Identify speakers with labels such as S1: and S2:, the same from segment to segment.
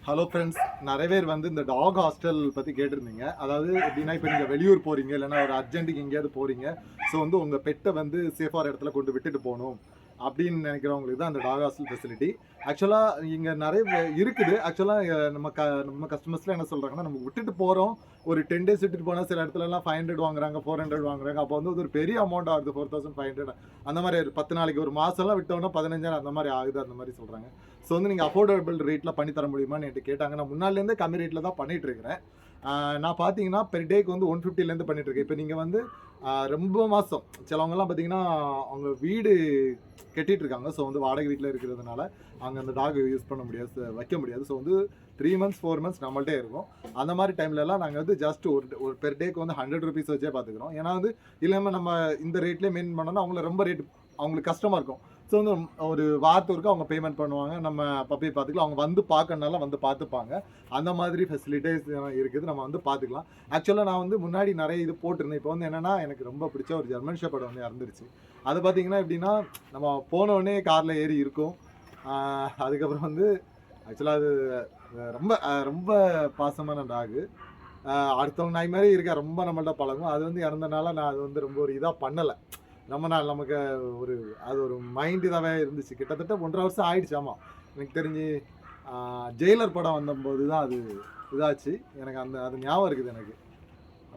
S1: Hello friends, நிறைய பேர் வந்து இந்த டாக் ஹாஸ்டல் பற்றி கேட்டிருந்தீங்க. அதாவது எப்படின்னா, இப்போ நீங்கள் வெளியூர் போகிறீங்க, இல்லைன்னா ஒரு அர்ஜென்ட்டுக்கு எங்கேயாவது போகிறீங்க. ஸோ வந்து உங்கள் பெட்டை வந்து சேஃபான இடத்துல கொண்டு விட்டுட்டு போகணும் அப்படின்னு நினைக்கிறவங்களுக்கு தான் அந்த டாக் ஹாஸ்டல் ஃபெசிலிட்டி. ஆக்சுவலாக இங்கே நிறைய இருக்குது. ஆக்சுவலாக நம்ம கஸ்டமர்ஸ்லாம் என்ன சொல்கிறாங்கன்னா, நம்ம விட்டுட்டு போகிறோம், ஒரு 10 டேஸ் விட்டுட்டு போனால் சில இடத்துலலாம் 500 வாங்குறாங்க, 400 வாங்குறாங்க. அப்போ வந்து ஒரு பெரிய அமௌண்ட் ஆகுது, 4500 அந்த மாதிரி. ஒரு 10 நாளைக்கு ஒரு மாதம்லாம் விட்டோம்னா 15,000 அந்த மாதிரி ஆகுது, அந்த மாதிரி சொல்கிறாங்க. ஸோ வந்து நீங்கள் அஃபோர்டபுள் ரேட்டில் பண்ணி தர முடியுமான்னு என்கிட்ட கேட்டாங்க. நான் முன்னாடிலேருந்தே கம்மி ரேட்டில் தான் பண்ணிட்டு இருக்கிறேன். நான் பார்த்தீங்கன்னா பெர் டேக்கு வந்து 150லேருந்து பண்ணிட்டு இருக்கேன். இப்போ நீங்கள் வந்து ரொம்ப மாதம் சிலவங்கலாம் பார்த்தீங்கன்னா அவங்க வீடு கட்டிட்டு இருக்காங்க. ஸோ வந்து வாடகை வீட்டில் இருக்கிறதுனால அங்கே அந்த டாக் யூஸ் பண்ண முடியாது, வைக்க முடியாது. ஸோ வந்து 3 மந்த்ஸ் 4 மந்த்ஸ் நம்மள்ட்டே இருக்கும். அந்த மாதிரி டைம்லலாம் நாங்கள் வந்து ஜஸ்ட் ஒரு பெர் டேக்கு வந்து 100 ருபீஸ் வச்சே பார்த்துக்கிறோம். ஏன்னா வந்து இல்லாமல் நம்ம இந்த ரேட்லேயே மெயின் பண்ணோன்னா அவங்கள ரொம்ப ரேட் அவங்களுக்கு கஷ்டமாக இருக்கும். ஸோ வந்து ஒரு வாரத்துக்கு அவங்க பேமெண்ட் பண்ணுவாங்க, நம்ம பப்பியை பார்த்துக்கலாம். அவங்க வந்து பார்க்கறனால வந்து பார்த்துப்பாங்க. அந்த மாதிரி ஃபெசிலிட்டிஸ் இருக்குது, நம்ம வந்து பார்த்துக்கலாம். ஆக்சுவலாக நான் வந்து முன்னாடி நிறைய இது போட்டிருந்தேன். இப்போ வந்து என்னென்னா, எனக்கு ரொம்ப பிடிச்ச ஒரு ஜெர்மன் ஷெப்பர்ட் வந்து இறந்துருச்சு. அது பார்த்தீங்கன்னா எப்படின்னா, நம்ம போனோடனே காரில் ஏறி இருக்கும். அதுக்கப்புறம் வந்து ஆக்சுவலாக அது ரொம்ப ரொம்ப பாசமான டாகு. அடுத்தவங்க நாய் மாதிரி இருக்க, ரொம்ப நம்மள்ட்ட பழகும். அது வந்து இறந்தனால நான் அது வந்து ரொம்ப ஒரு இதாக பண்ணலை. ரொம்ப நாள் நமக்கு ஒரு அது ஒரு மைண்ட் இதாகவே இருந்துச்சு. கிட்டத்தட்ட 1.5 வருஷம் ஆயிடுச்சு. ஆமாம், எனக்கு தெரிஞ்சு ஜெயிலர் படம் வந்தபோது தான் அது இதாச்சு. எனக்கு அது ஞாபகம் இருக்குது எனக்கு.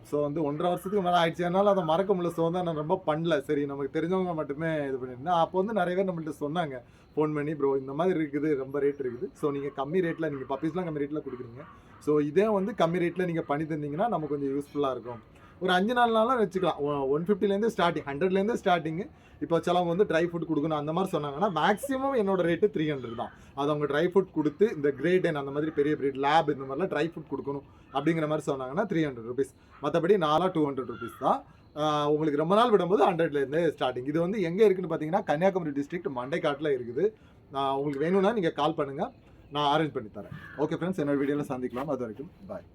S1: ஸோ வந்து 1.5 வருஷத்துக்கு மேலே ஆயிடுச்சு. அதனால அதை மறக்க முடியல. ஸோ வந்து நான் ரொம்ப பண்ணல. சரி, நமக்கு தெரிஞ்சவங்க மட்டுமே இது பண்ணியிருந்தேன். அப்போ வந்து நிறைய பேர் நம்மள்ட்ட சொன்னாங்க, ஃபோன் பண்ணி, ப்ரோ இந்த மாதிரி இருக்குது, ரொம்ப ரேட் இருக்குது. ஸோ நீங்கள் கம்மி ரேட்டில், நீங்கள் பப்பீஸ்லாம் கம்மி ரேட்டில் கொடுக்குறீங்க. ஸோ இதே வந்து கம்மி ரேட்டில் நீங்கள் பண்ணி தந்தீங்கன்னா நமக்கு கொஞ்சம் யூஸ்ஃபுல்லாக இருக்கும். ஒரு 5-4 நாளாக வச்சுக்கலாம். 150லேருந்து ஸ்டார்டிங், 100லேருந்து ஸ்டார்டிங்கு. இப்போ சிலவங்க வந்து ட்ரை ஃபுட் கொடுக்கணும் அந்த மாதிரி சொன்னாங்கன்னா, மேக்ஸிமம் என்னோட ரேட்டு 300 தான். அது அவங்க ட்ரை ஃபுட் கொடுத்து, இந்த கிரேட் அந்த மாதிரி பெரிய பிரீட் லேப் இந்த மாதிரிலாம் ட்ரை ஃபுட் கொடுக்கணும் அப்படிங்கிற மாதிரி சொன்னாங்கன்னா 300 ருபீஸ். மற்றபடி 200 ருபீஸ் தான். உங்களுக்கு ரொம்ப நாள் விடும்போது 100லேருந்து ஸ்டார்டிங். இது வந்து எங்கே இருக்குதுன்னு பார்த்தீங்கன்னா, கன்னியாகுமரி டிஸ்ட்ரிக்ட் மண்டைக்காட்டில் இருக்குது. உங்களுக்கு வேணும்னா நீங்கள் கால் பண்ணுங்கள், நான் அரேஞ்ச் பண்ணி தரேன். ஓகே ஃப்ரெண்ட்ஸ், என்னோட வீடியோவில் சந்திக்கலாம். அது வரைக்கும் பாய்.